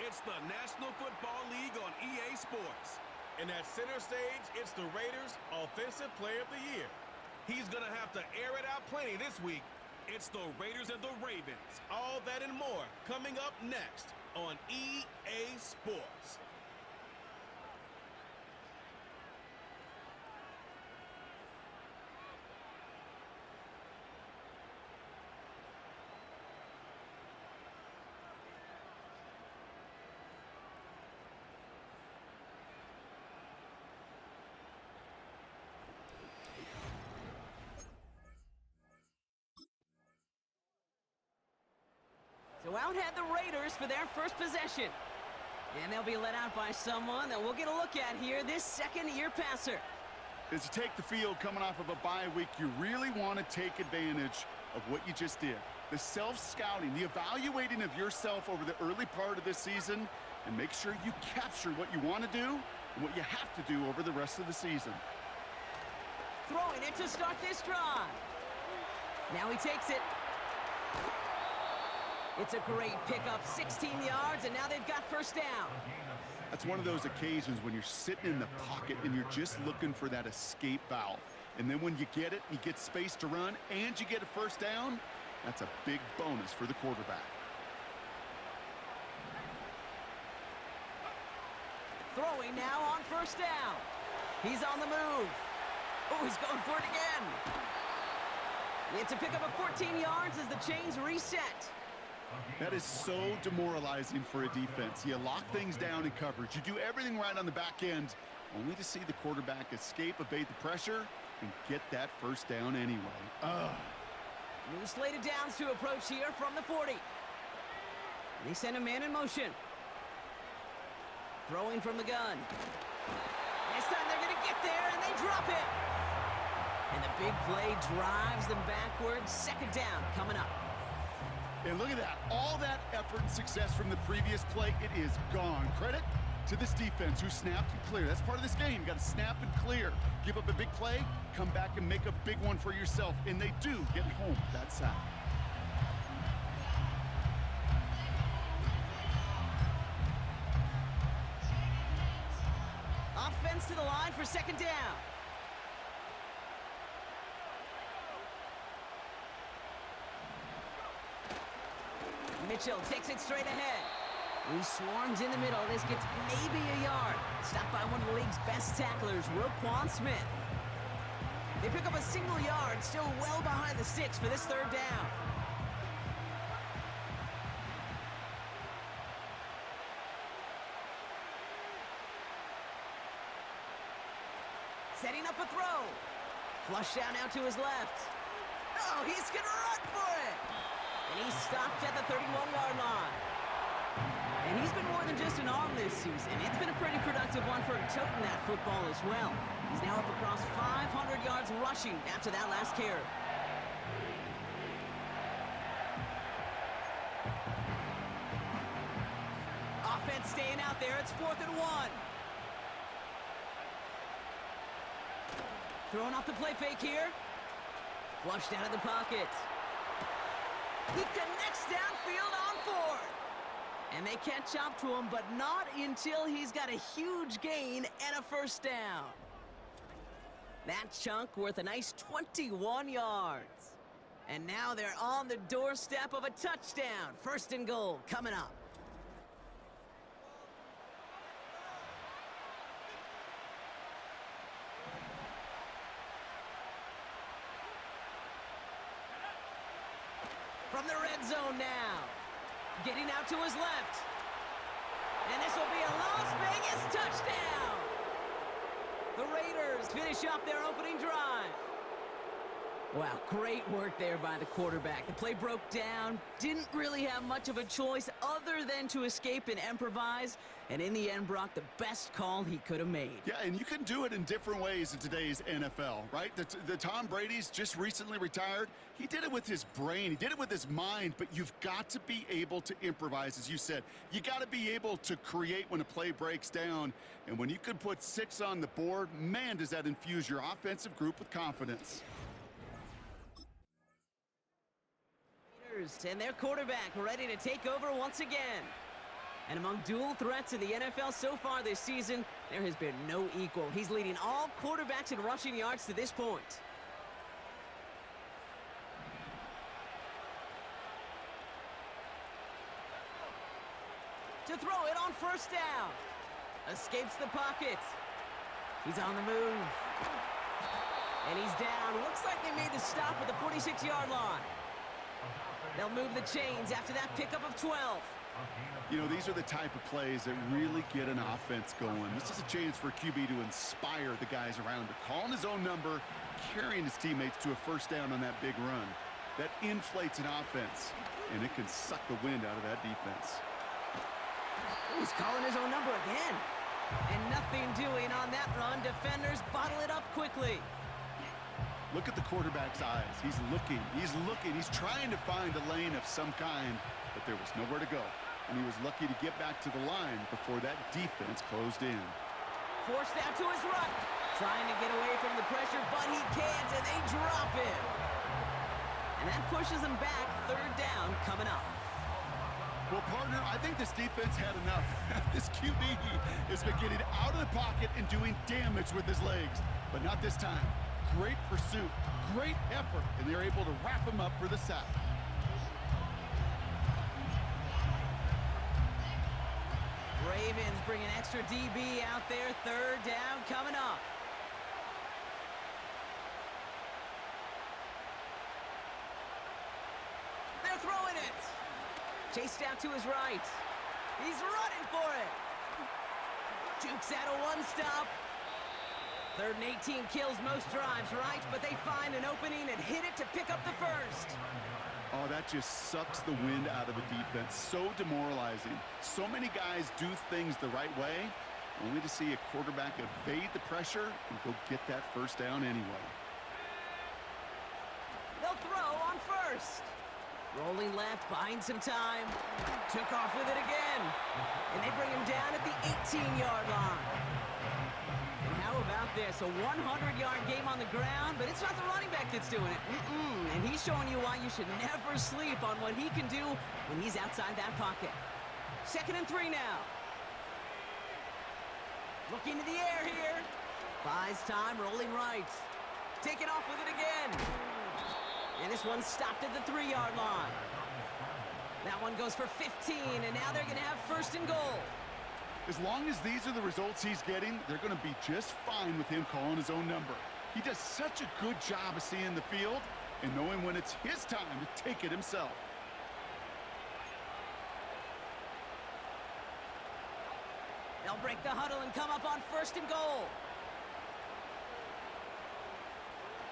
It's the National Football League on EA Sports. And at center stage, it's the Raiders' Offensive Player of the Year. He's going to have to air it out plenty this week. It's the Raiders and the Ravens. All that and more coming up next on EA Sports. So out head the Raiders for their first possession. And they'll be let out by someone that we'll get a look at here, this second-year passer. As you take the field coming off of a bye week, you really want to take advantage of what you just did. The self-scouting, the evaluating of yourself over the early part of this season, and make sure you capture what you want to do and what you have to do over the rest of the season. Throwing it to start this drive. Now he takes it. It's a great pickup, 16 yards, and now they've got first down. That's one of those occasions when you're sitting in the pocket and you're just looking for that escape valve. And then when you get it, you get space to run, and you get a first down, that's a big bonus for the quarterback. Throwing now on first down. He's on the move. Oh, he's going for it again. It's a pickup of 14 yards as the chains reset. That is so demoralizing for a defense. You lock things down in coverage. You do everything right on the back end, only to see the quarterback escape, evade the pressure, and get that first down anyway. New slate of downs to approach here from the 40. They send a man in motion. Throwing from the gun. This time they're going to get there, and they drop it. And the big play drives them backwards. Second down coming up. And look at that. All that effort and success from the previous play, it is gone. Credit to this defense who snapped and cleared. That's part of this game. You got to snap and clear. Give up a big play, come back and make a big one for yourself. And they do get home that sack. Offense to the line for second down. Mitchell takes it straight ahead. He swarms in the middle. This gets maybe a yard. Stopped by one of the league's best tacklers, Roquan Smith. They pick up a single yard, still well behind the sticks for this third down. Setting up a throw. Flush down out to his left. Oh, he's going to run for it. And he's stopped at the 31-yard line. And he's been more than just an arm this season. It's been a pretty productive one for him toting that football as well. He's now up across 500 yards rushing after that last carry. Offense staying out there. It's 4th and 1. Throwing off the play fake here. Flushed out of the pocket. He connects downfield on 4th. And they catch up to him, but not until he's got a huge gain and a first down. That chunk worth a nice 21 yards. And now they're on the doorstep of a touchdown. 1st and goal coming up. From the red zone now. Getting out to his left. And this will be a Las Vegas touchdown. The Raiders finish off their opening drive. Wow, great work there by the quarterback. The play broke down. Didn't really have much of a choice other than to escape and improvise. And in the end, Brock, the best call he could have made. Yeah, and you can do it in different ways in today's NFL, right? The Tom Brady's just recently retired. He did it with his brain. He did it with his mind. But you've got to be able to improvise, as you said. You got to be able to create when a play breaks down. And when you can put 6 on the board, man, does that infuse your offensive group with confidence. And their quarterback ready to take over once again. And among dual threats in the NFL so far this season, there has been no equal. He's leading all quarterbacks in rushing yards to this point. To throw it on first down. Escapes the pocket. He's on the move. And he's down. Looks like they made the stop at the 46-yard line. They'll move the chains after that pickup of 12. You know, these are the type of plays that really get an offense going. This is a chance for QB to inspire the guys around him. Calling his own number, carrying his teammates to a first down on that big run. That inflates an offense, and it can suck the wind out of that defense. He's calling his own number again. And nothing doing on that run. Defenders bottle it up quickly. Look at the quarterback's eyes. He's looking. He's trying to find a lane of some kind, but there was nowhere to go. And he was lucky to get back to the line before that defense closed in. Forced out to his right. Trying to get away from the pressure, but he can't, and they drop him. And that pushes him back. Third down coming up. Well, partner, I think this defense had enough. This QB has been getting out of the pocket and doing damage with his legs, but not this time. Great pursuit, great effort, and they're able to wrap him up for the sack. Ravens bring an extra DB out there. Third down coming up. They're throwing it. Chased out to his right. He's running for it. Jukes out a one-stop. 3rd and 18 kills most drives, right? But they find an opening and hit it to pick up the first. Oh, that just sucks the wind out of a defense. So demoralizing. So many guys do things the right way, only to see a quarterback evade the pressure and go get that first down anyway. They'll throw on first. Rolling left, buying some time. Took off with it again. And they bring him down at the 18-yard line. And how about this? A 100-yard game on the ground, but it's not the running back that's doing it. And he's showing you why you should never sleep on what he can do when he's outside that pocket. 2nd and 3 now. Looking to the air here. Buys time, rolling right. Taking off with it again. And this one stopped at the 3-yard line. That one goes for 15, and now they're going to have 1st and goal. As long as these are the results he's getting, they're going to be just fine with him calling his own number. He does such a good job of seeing the field and knowing when it's his time to take it himself. They'll break the huddle and come up on 1st and goal.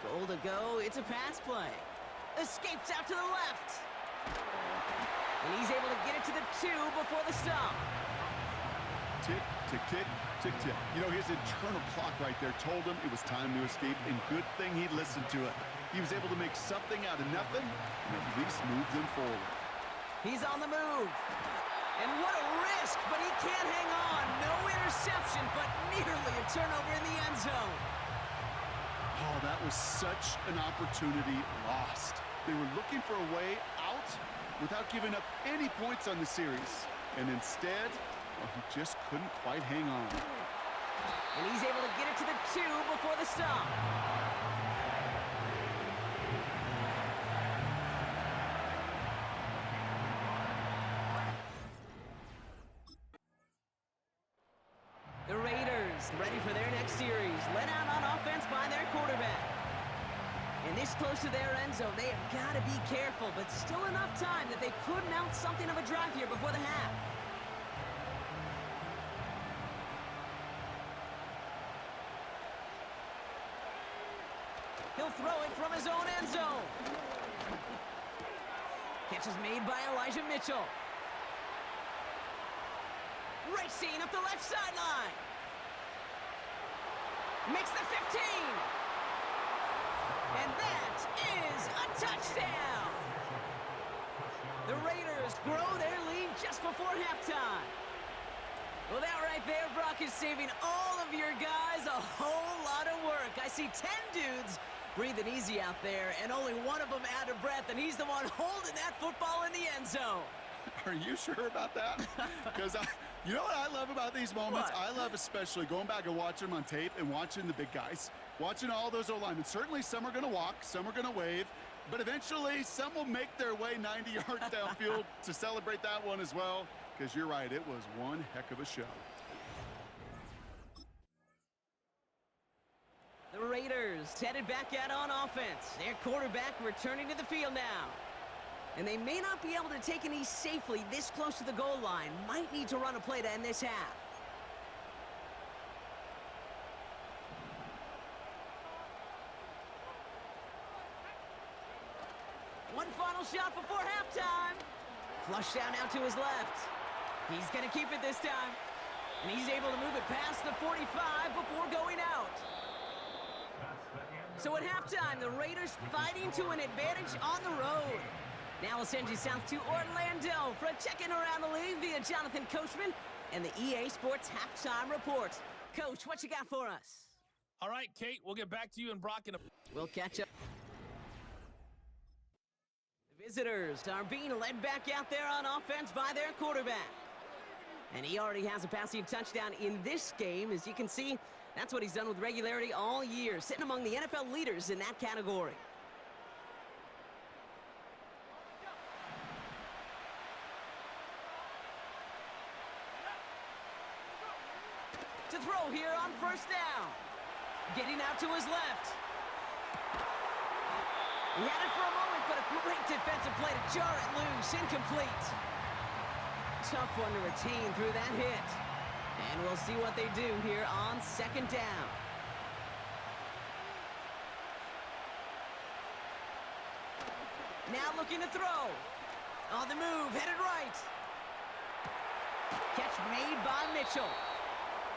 Goal to go. It's a pass play. Escapes out to the left. And he's able to get it to the 2 before the stop. Tick, tick, tick, tick, tick. You know, his internal clock right there told him it was time to escape, and good thing he listened to it. He was able to make something out of nothing and at least move them forward. He's on the move. And what a risk, but he can't hang on. No interception, but nearly a turnover in the end zone. Oh, that was such an opportunity lost. They were looking for a way out without giving up any points on the series. And instead, well, he just couldn't quite hang on. And he's able to get it to the 2 before the stop. The Raiders ready for their next series. Let out on offense by their quarterback. And this close to their end zone, they have got to be careful, but still enough time that they could mount something of a drive here before the half. He'll throw it from his own end zone. Catch is made by Elijah Mitchell. Racing up the left sideline. Makes the 15. And that is a touchdown. The Raiders grow their lead just before halftime. Well, that right there, Brock, is saving all of your guys a whole lot of work. I see 10 dudes breathing easy out there, and only one of them out of breath, and he's the one holding that football in the end zone. Are you sure about that? Because you know what I love about these moments? What? I love especially going back and watching them on tape and watching the big guys. Watching all those O-linemen. Certainly some are going to walk, some are going to wave, but eventually some will make their way 90 yards downfield to celebrate that one as well. Because you're right, it was one heck of a show. The Raiders headed back out on offense. Their quarterback returning to the field now. And they may not be able to take a knee safely this close to the goal line. Might need to run a play to end this half. One final shot before halftime. Flush down now to his left. He's going to keep it this time. And he's able to move it past the 45 before going out. So at halftime, the Raiders fighting to an advantage on the road. Now we'll send you south to Orlando for a check-in around the league via Jonathan Coachman and the EA Sports Halftime Report. Coach, what you got for us? All right, Kate, we'll get back to you and Brock in a... We'll catch up. The visitors are being led back out there on offense by their quarterback. And he already has a passing touchdown in this game. As you can see, that's what he's done with regularity all year, sitting among the NFL leaders in that category. To throw here on first down. Getting out to his left. He had it for a moment, but a great defensive play to jar it loose. Incomplete. Tough one to retain through that hit. And we'll see what they do here on second down. Now looking to throw. On the move, headed right. Catch made by Mitchell.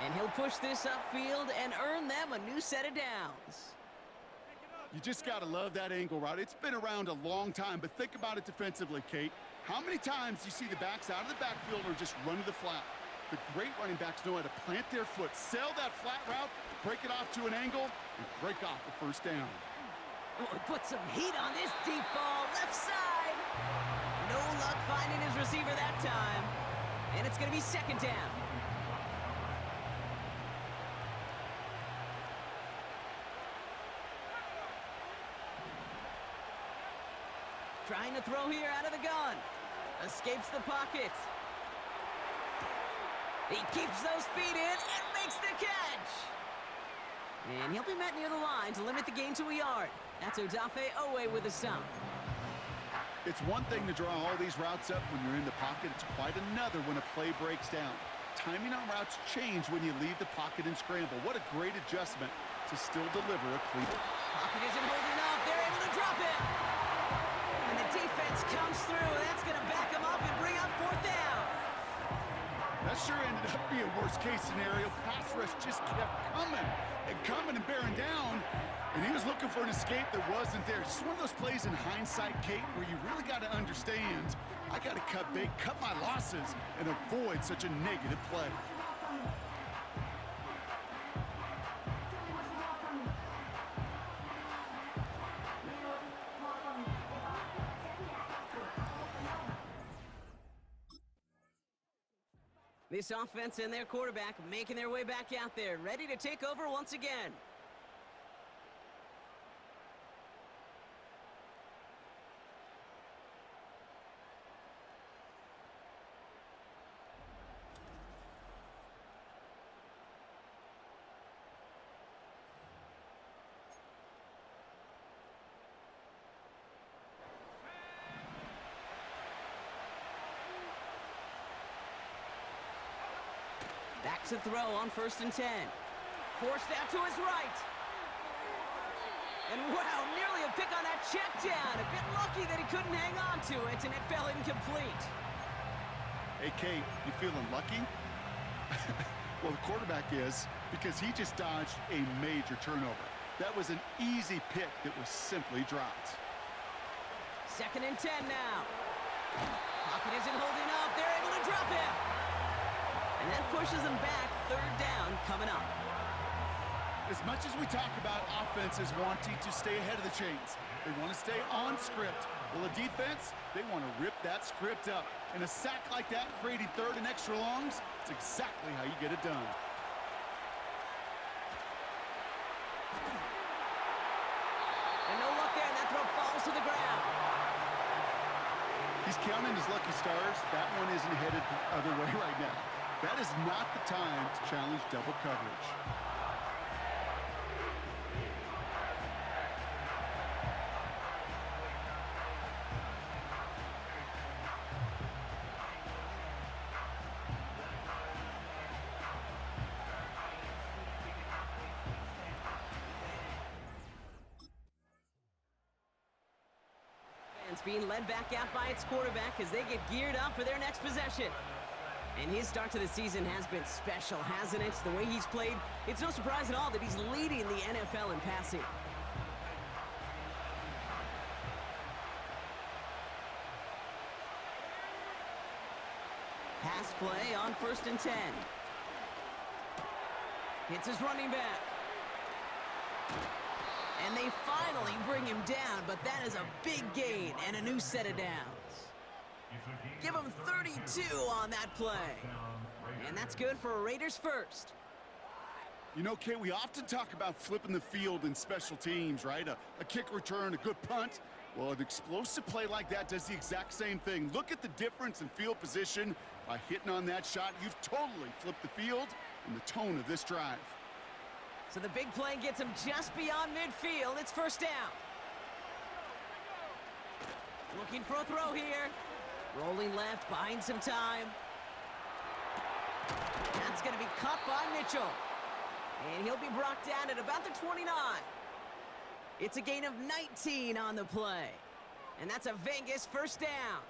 And he'll push this upfield and earn them a new set of downs. You just got to love that angle route. It's been around a long time, but think about it defensively, Kate. How many times do you see the backs out of the backfield or just run to the flat? The great running backs know how to plant their foot, sell that flat route, break it off to an angle, and break off the first down. Oh, he put some heat on this deep ball, left side. No luck finding his receiver that time. And it's going to be second down. Trying to throw here out of the gun. Escapes the pocket. He keeps those feet in and makes the catch. And he'll be met near the line to limit the gain to a yard. That's Odafe Owe with a stump. It's one thing to draw all these routes up when you're in the pocket. It's quite another when a play breaks down. Timing on routes change when you leave the pocket and scramble. What a great adjustment to still deliver a clean. Pocket isn't holding up. They're able to drop it. And the defense comes through. That's going to back them up and bring up fourth down. That sure ended up being a worst-case scenario. Pass rush just kept coming and bearing down, and he was looking for an escape that wasn't there. Just one of those plays in hindsight, Kate, where you really got to understand, I got to cut bait, cut my losses, and avoid such a negative play. This offense and their quarterback making their way back out there, ready to take over once again. Back to throw on 1st and 10. Forced out to his right. And wow, nearly a pick on that check down. A bit lucky that he couldn't hang on to it, and it fell incomplete. Hey, Kate, you feeling lucky? Well, the quarterback is, because he just dodged a major turnover. That was an easy pick that was simply dropped. 2nd and 10 now. Pocket isn't holding up. They're able to drop him. And that pushes them back. 3rd down coming up. As much as we talk about offenses wanting to stay ahead of the chains, they want to stay on script. Well, the defense, they want to rip that script up. And a sack like that, creating third and extra longs, it's exactly how you get it done. And no luck there, and that throw falls to the ground. He's counting his lucky stars. That one isn't headed the other way right now. That is not the time to challenge double coverage. It's being led back out by its quarterback as they get geared up for their next possession. And his start to the season has been special, hasn't it? The way he's played, it's no surprise at all that he's leading the NFL in passing. Pass play on 1st and 10. Hits his running back. And they finally bring him down, but that is a big gain and a new set of downs. Give him 32 on that play. And that's good for a Raiders first. You know, Kay, we often talk about flipping the field in special teams, right? A kick return, a good punt. Well, an explosive play like that does the exact same thing. Look at the difference in field position. By hitting on that shot, you've totally flipped the field and the tone of this drive. So the big play gets him just beyond midfield. It's 1st down. Looking for a throw here. Rolling left, buying some time. That's going to be caught by Mitchell. And he'll be brought down at about the 29. It's a gain of 19 on the play. And that's a Vegas 1st down.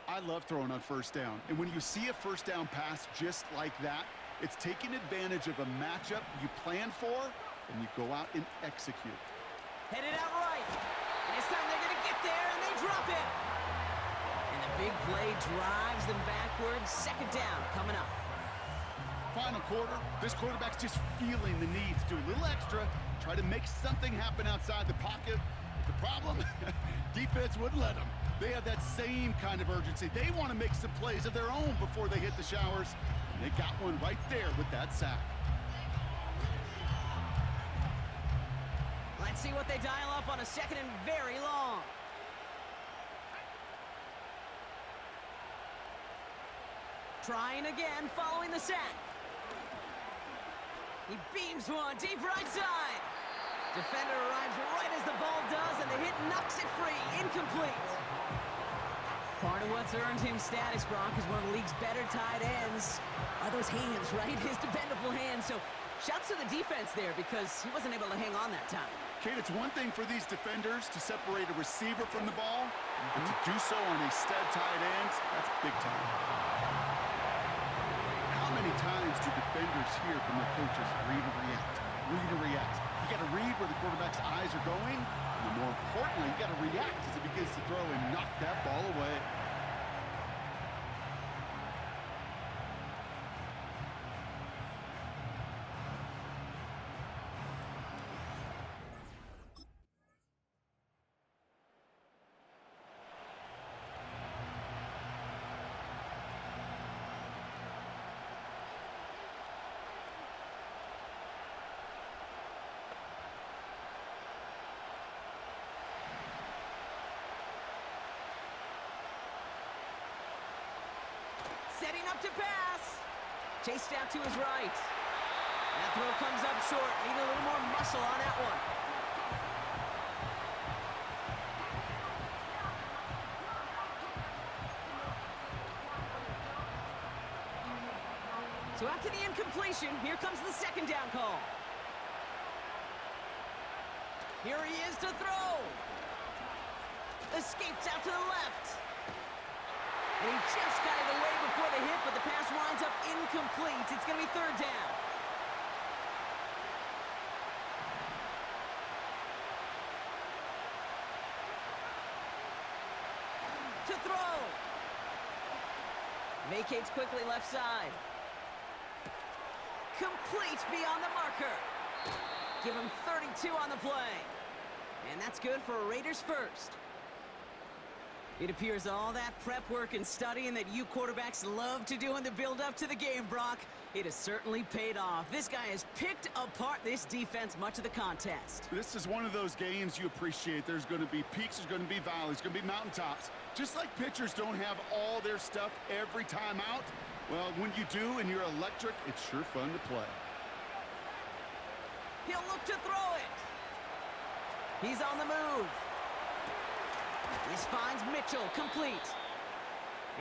I love throwing on 1st down. And when you see a 1st down pass just like that, it's taking advantage of a matchup you plan for, and you go out and execute. Headed out right. And this time they're going to get there, and they drop it. And the big play drives them backwards. 2nd down coming up. Final quarter, this quarterback's just feeling the need to do a little extra, try to make something happen outside the pocket. But the problem, defense wouldn't let them. They have that same kind of urgency. They want to make some plays of their own before they hit the showers. They got one right there with that sack. Let's see what they dial up on a 2nd and very long. Trying again following the sack. He beams one deep right side. Defender arrives right as the ball does, and the hit knocks it free. Incomplete. Part of what's earned him status, Brock, is one of the league's better tight ends. Are those hands, right? His dependable hands. So shouts to the defense there because he wasn't able to hang on that time. Kate, it's one thing for these defenders to separate a receiver from the ball, and to do so on a stud tight end, that's big time. How many times do defenders hear from their coaches, read and react, read and react? You got to read where the quarterback's eyes are going, and more importantly, you got to react as it begins to throw and knock that ball away. Setting up to pass. Chased out to his right. That throw comes up short. Need a little more muscle on that one. So after the incompletion, here comes the 2nd down call. Here he is to throw. Escapes out to the left. And he just got it away before the hit, but the pass winds up incomplete. It's going to be 3rd down. To throw. Vacates quickly left side. Complete beyond the marker. Give him 32 on the play. And that's good for a Raiders first. It appears all that prep work and studying that you quarterbacks love to do in the build-up to the game, Brock, it has certainly paid off. This guy has picked apart this defense much of the contest. This is one of those games you appreciate. There's going to be peaks, there's going to be valleys, there's going to be mountaintops. Just like pitchers don't have all their stuff every time out, well, when you do and you're electric, it's sure fun to play. He'll look to throw it. He's on the move. This finds Mitchell complete.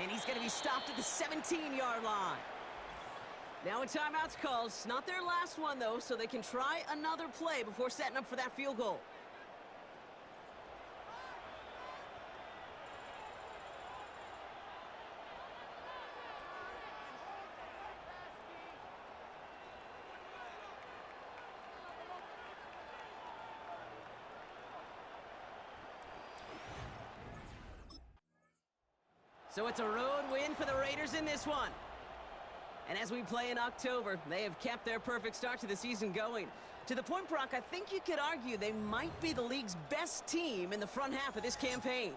And he's going to be stopped at the 17-yard line. Now a timeout's called. It's not their last one, though, so they can try another play before setting up for that field goal. So it's a road win for the Raiders in this one. And as we play in October, they have kept their perfect start to the season going. To the point, Brock, I think you could argue they might be the league's best team in the front half of this campaign.